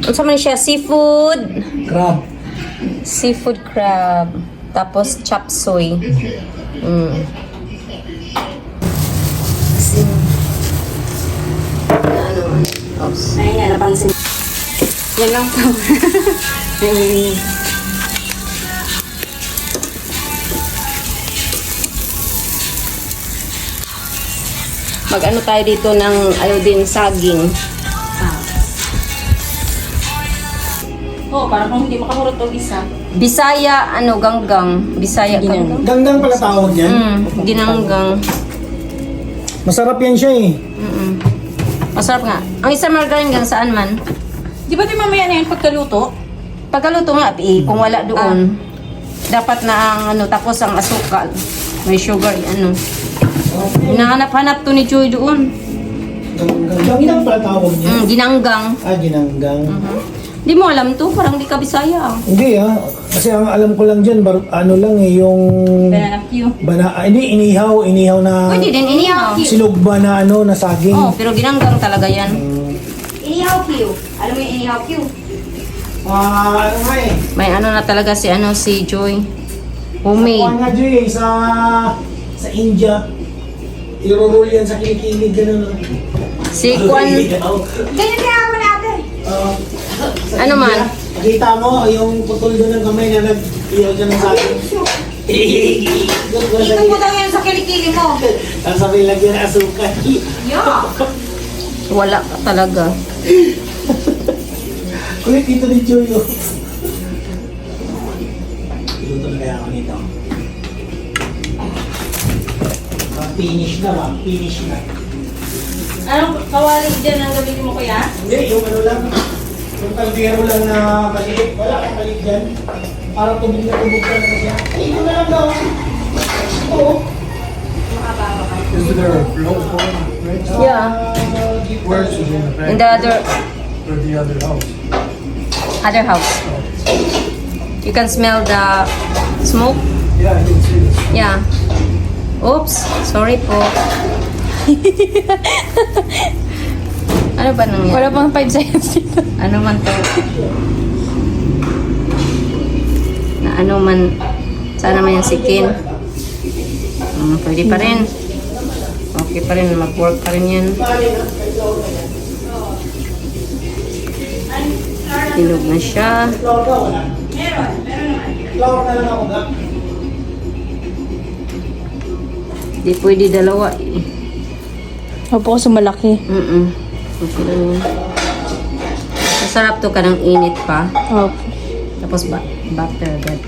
Ano man siya? Seafood. Crab. Seafood crab. Tapos chop suey. Ay nga, napansin. Yan lang po. Mag-ano tayo dito ng ano din saging. Oo, parang kung hindi makahurot o isa. Bisaya ano ganggang. Bisaya ganggang. Ganggang pala tawag yan. Ginanggang. Masarap yan siya eh. Masarap nga. Ang isang margarine gang saan man? Di ba di mamaya na yun pagkaluto? Pagkaluto nga, kung wala doon, dapat na ang ano, tapos ang asukal. May sugar, ano. Hinahanap-hanap to ni Joy doon. Ganggang pala tawag niya. Ginanggang. Ginanggang. Di mo alam to, parang di ka Bisaya. Hindi kasi ang alam ko lang dyan, ano lang eh, yung... Banana Q. Hindi, inihaw na... Pwede din, inihaw. Silog ba na ano, na saging. Oh, pero ginanggang talaga yan. Inihaw Q. Alam mo yung inihaw Q? Ano nga eh. May ano na talaga si Joy. Homemade. Kuha nga Joy sa India. Irorol yan sa kilikili, gano'n. Si Kwan, Ganyan kaya ako natin. ano man? Kita mo, yung putol doon ng kamay na nag-iyaw dyan ng saging. Ito mo daw yan sa kilikili mo. Ang sabi lagyan ng asukal. Yeah. Wala ka talaga. Kulit dito ni Joy. Iluto na kaya ako nito. Finish na ba? Finish na. Anong kawali dyan ang gamitin mo kuya? Hindi, yung ano lang. Yung kaldero lang na maliit. Wala kang maliit dyan. Parang tubig na siya. Ay, ito na lang daw. Ito. Is there a real form? Yeah. Where is it in the In bank? the other Or the other house? house. You can smell the smoke. Yeah, I can see this. Yeah. Oops, sorry po. Ano ba nangyari? Wala pang 5 seconds dito. Ano man to? Na ano man, sana man yung sikin. Pwede pa rin. Okay pa rin, mag-work pa rin yan. Hinog na siya. Flour ka, wala. Flour na lang ako, Gak. Di pwede dalawa eh. Opo, sumalaki. Okay lang yun. Masarap to ka ng init pa. Opo. Tapos butter agad.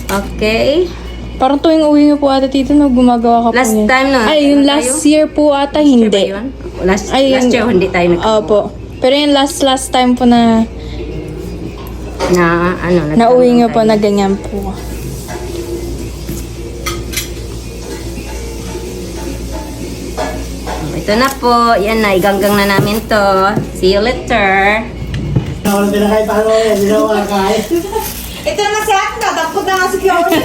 Okay. Parang tuwing uwi niyo po ata dito na gumagawa ka po Last niyan. time na. Ay, yung last year po ata Hindi. hindi. Last Ay, year hindi tayo Opo. Pero yung last time po na nauwi niyo po na ganyan po. Ito na po. Yan na. Iganggang na namin to. See you later. Wala din na kahit paano yan. Hindi na makakain. Ito naman si Akta, dapat na nga security.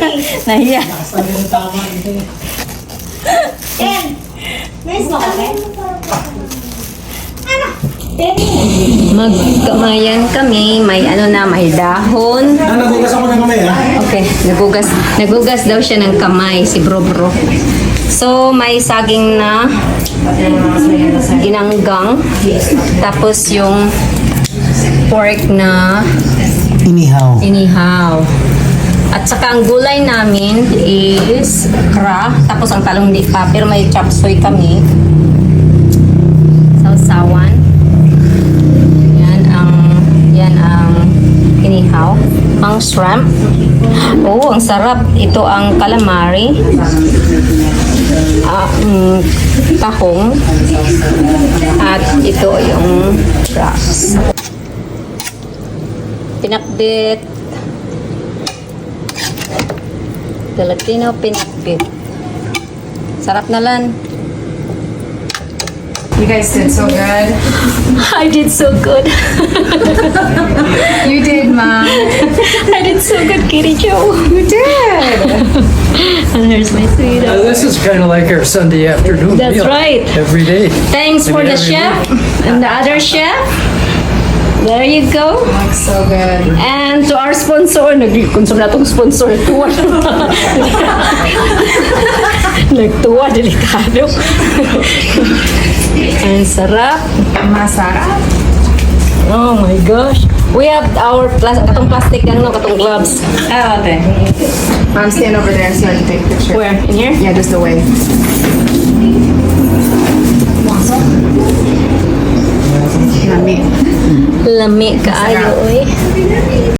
Nahiya. Sabi ng tama. Ken, nice mo kami? Magkamayan kami. May may dahon. Nagugas ako ng kamay ha. Okay. Nagugas daw siya ng kamay. Si Bro. So, may saging na ginanggang. Tapos yung pork na inihaw. At saka ang gulay namin is okra. Tapos ang talong di pa. Pero may chop suey kami. Sausawan. Yan ang inihaw. Ang shrimp. Oh, ang sarap. Ito ang calamari. Tahong. At ito yung crabs. Pinakbit. Filipino pinakbit. Sarap na lan. You guys did so good. I did so good. You did, Mom. I did so good, Kitty Joe. You did. And here's my sweetheart. This is kind of like our Sunday afternoon That's meal. right. Every day. Thanks for the Every chef and the other chef. There you go. Looks so good. And to our sponsor, nag-consume na itong sponsor. Tuwa. Nagtuwa, delikado. Ang sarap. Masarap. Oh my gosh. We have our katong plastic lang, no? Katong gloves. Oh, okay. Stand over there so I can take a picture. Where? In here? Yeah, just away. Yummy. Lami kaayo, oy.